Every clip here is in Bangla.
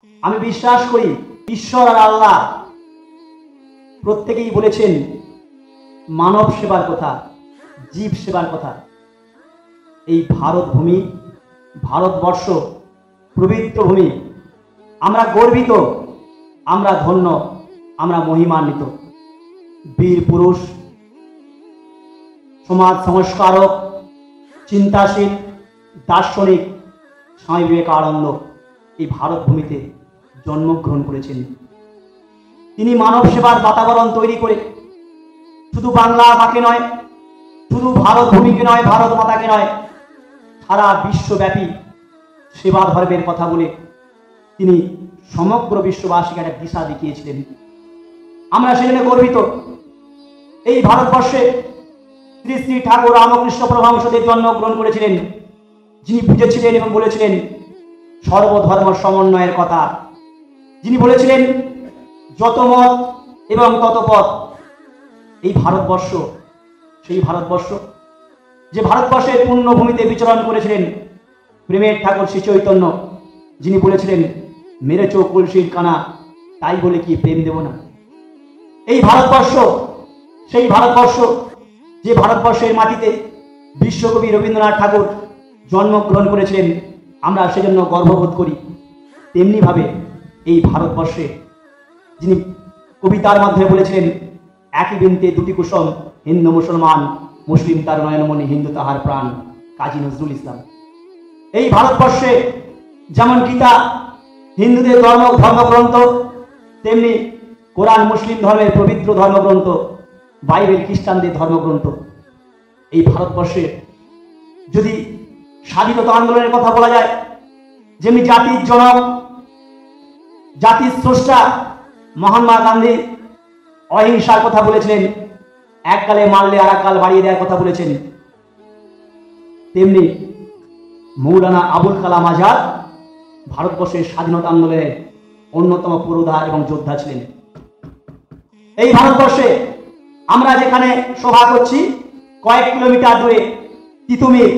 আমি বিশ্বাস করি ঈশ্বর আর আল্লাহ প্রত্যেকেই বলেছেন মানব সেবার কথা, জীব সেবার কথা। এই ভারত ভূমি, ভারতবর্ষ পবিত্র ভূমি, আমরা গর্বিত, আমরা ধন্য, আমরা মহিমান্বিত। বীর পুরুষ, সমাজ সংস্কারক, চিন্তাশীল, দার্শনিক স্বামী বিবেকানন্দ এই ভারত ভূমিতে জন্মগ্রহণ করেছেন। তিনি মানব সেবার বাতাবরণ তৈরি করে শুধু বাংলা মাকে নয়, শুধু ভারত ভূমিকে নয়, ভারত মাতাকে নয়, সারা বিশ্বব্যাপী সেবা ধর্মের কথা বলে তিনি সমগ্র বিশ্ববাসীকে একটা দিশা দেখিয়েছিলেন। আমরা সেজন্য গর্বিত। এই ভারতবর্ষে শ্রী শ্রী ঠাকুর রামকৃষ্ণ পরমহংসদেব জন্মগ্রহণ করেছিলেন, যিনি বুঝেছিলেন এবং বলেছিলেন সর্বধর্ম সমন্বয়ের কথা, যিনি বলেছিলেন যত মত এবং তত পথ। এই ভারতবর্ষ সেই ভারতবর্ষ যে ভারতবর্ষের পূর্ণভূমিতে বিচরণ করেছিলেন প্রেমের ঠাকুর শ্রী চৈতন্য, যিনি বলেছিলেন মেরেছ কলসির কানা, তাই বলে কি প্রেম দেব না। এই ভারতবর্ষ সেই ভারতবর্ষ যে ভারতবর্ষের মাটিতে বিশ্বকবি রবীন্দ্রনাথ ঠাকুর জন্মগ্রহণ করেছিলেন, আমরা সেজন্য গর্ববোধ করি। তেমনিভাবে এই ভারতবর্ষে যিনি কবিতার মাধ্যমে বলেছিলেন একই বৃন্তে দুটি কুসুম, হিন্দু মুসলমান, মুসলিম তার নয়নমণি, হিন্দু তাহার প্রাণ, কাজী নজরুল ইসলাম। এই ভারতবর্ষে যেমন গীতা হিন্দুদের ধর্মগ্রন্থ, তেমনি কোরআন মুসলিম ধর্মের পবিত্র ধর্মগ্রন্থ, বাইবেল খ্রিস্টানদের ধর্মগ্রন্থ। এই ভারতবর্ষে যদি স্বাধীনতা আন্দোলনের কথা বলা যায়, যেমনি জাতির জনক, জাতির স্রষ্টা মহাত্মা গান্ধী অহিংসার কথা বলেছিলেন, এককালে মারলে আর এককাল বাড়িয়ে দেওয়ার কথা বলেছেন, তেমনি মৌলানা আবুল কালাম আজাদ ভারতবর্ষের স্বাধীনতা আন্দোলনের অন্যতম পুরোধা এবং যোদ্ধা ছিলেন। এই ভারতবর্ষে আমরা যেখানে সভা করছি, কয়েক কিলোমিটার দূরে তিতুমির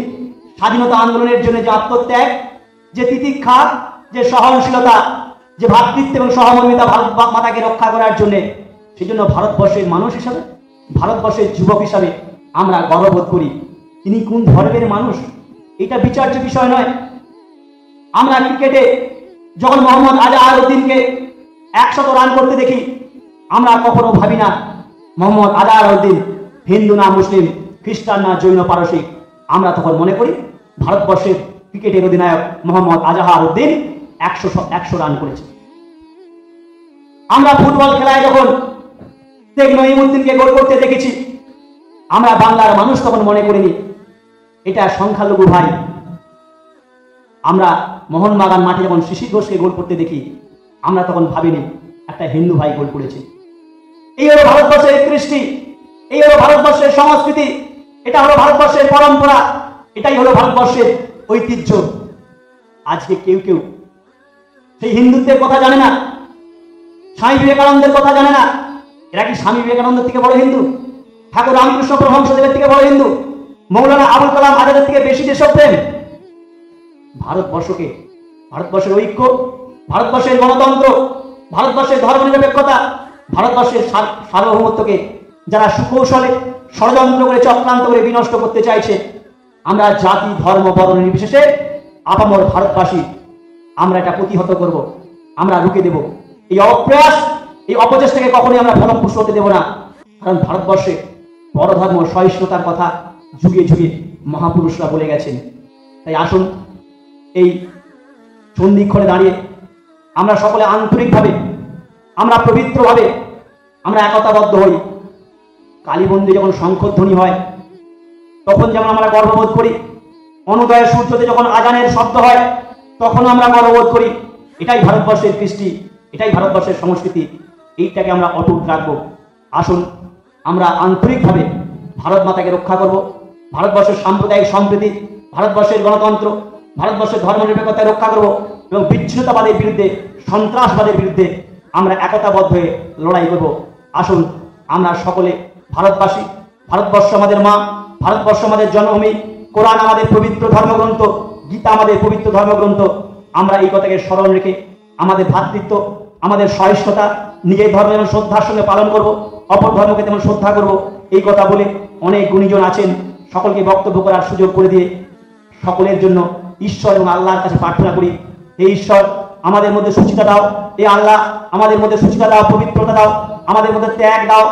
স্বাধীনতা আন্দোলনের জন্য যে আত্মত্যাগ, যে তিতিক্ষা, যে সহনশীলতা, যে ভ্রাতৃত্ব এবং সহমর্মিতা ভারত মাতাকে রক্ষা করার জন্য, সেই জন্য ভারতবর্ষের মানুষ হিসাবে, ভারতবর্ষের যুবক হিসাবে আমরা গর্ববোধ করি। তিনি কোন ধর্মের মানুষ এটা বিচার্য বিষয় নয়। আমরা ক্রিকেটে যখন মোহাম্মদ আজহারউদ্দিনকে 100 রান করতে দেখি, আমরা কখনো ভাবি না মোহাম্মদ আজহারউদ্দিন হিন্দু না মুসলিম, খ্রিস্টান না জৈন পারসিক। আমরা তখন মনে করি ভারতবর্ষের ক্রিকেটের অধিনায়ক মোহাম্মদ আজহারউদ্দিন 100 রান করেছে। আমরা ফুটবল খেলায় যখন শেখ নঈমুদ্দিনকে গোল করতে দেখেছি, আমরা বাংলার মানুষ তখন মনে করিনি এটা সংখ্যালঘু ভাই। আমরা মোহনবাগান মাঠে যখন শিশির ঘোষকে গোল করতে দেখি, আমরা তখন ভাবিনি একটা হিন্দু ভাই গোল করেছে। এই হলো ভারতবর্ষের কৃষ্টি, এই হলো ভারতবর্ষের সংস্কৃতি, এটা হলো ভারতবর্ষের পরম্পরা, এটাই হলো ভারতবর্ষের ঐতিহ্য। আজকে কেউ কেউ সেই হিন্দুত্বের কথা জানে না, স্বামী বিবেকানন্দের কথা জানে না। এরা কি স্বামী বিবেকানন্দের থেকে বড় হিন্দু? ঠাকুর রামকৃষ্ণ পরমহংসদেবের থেকে বড় হিন্দু? মৌলানা আবুল কালাম আজাদের থেকে বেশি দেশপ্রেম? ভারতবর্ষকে, ভারতবর্ষের ঐক্য, ভারতবর্ষের গণতন্ত্র, ভারতবর্ষের ধর্মনিরপেক্ষতা, ভারতবর্ষের সার্বভৌমত্বকে যারা সুকৌশলে ষড়যন্ত্র করে, চক্রান্ত করে বিনষ্ট করতে চাইছে, আমরা জাতি ধর্ম বর্ণ নির্বিশেষে আপামর ভারতবাসী আমরা এটা প্রতিহত করব, আমরা রুখে দেব। এই অপ্রয়াস, এই অপচেষ্টাকে কখনোই আমরা ফলপ্রসূ হতে দেব না। কারণ ভারতবর্ষে পরধর্ম সহিষ্ণুতার কথা যুগে যুগে মহাপুরুষরা বলে গেছেন। তাই আসুন এই সন্ধিক্ষণে দাঁড়িয়ে আমরা সকলে আন্তরিকভাবে, আমরা পবিত্রভাবে আমরা একতাবদ্ধ হই। কালীবন্দী যখন শঙ্খধ্বনি হয় তখন যেমন আমরা গর্ববোধ করি, অনুদয়ের সূর্যতে যখন আজানের শব্দ হয় তখন আমরা গর্ববোধ করি। এটাই ভারতবর্ষের কৃষ্টি, এটাই ভারতবর্ষের সংস্কৃতি, এইটাকে আমরা অটুট রাখবো। আসুন আমরা আন্তরিকভাবে ভারত মাতাকে রক্ষা করব, ভারতবর্ষের সাম্প্রদায়িক সম্প্রীতি, ভারতবর্ষের গণতন্ত্র, ভারতবর্ষের ধর্মনিরপেক্ষতা রক্ষা করব এবং বিচ্ছিন্নতাবাদের বিরুদ্ধে, সন্ত্রাসবাদের বিরুদ্ধে আমরা একতাবদ্ধ হয়ে লড়াই করব। আসুন আমরা সকলে ভারতবাসী, ভারতবর্ষ আমাদের মা, ভারতবর্ষ আমাদের জন্মভূমি, কোরআন আমাদের পবিত্র ধর্মগ্রন্থ, গীতা আমাদের পবিত্র ধর্মগ্রন্থ, আমরা এই কথাকে স্মরণ রেখে আমাদের ভ্রাতৃত্ব, আমাদের সহিষ্ণুতা, নিজের ধর্ম যেমন শ্রদ্ধার সঙ্গে পালন করব, অপর ধর্মকে তেমন শ্রদ্ধা করব, এই কথা বলে অনেক গুণীজন আছেন, সকলকে বক্তব্য করার সুযোগ করে দিয়ে সকলের জন্য ঈশ্বর এবং আল্লাহর কাছে প্রার্থনা করি, হে ঈশ্বর আমাদের মধ্যে সুচিতা দাও, হে আল্লাহ আমাদের মধ্যে সুচিতা দাও, পবিত্রতা দাও, আমাদের মধ্যে ত্যাগ দাও।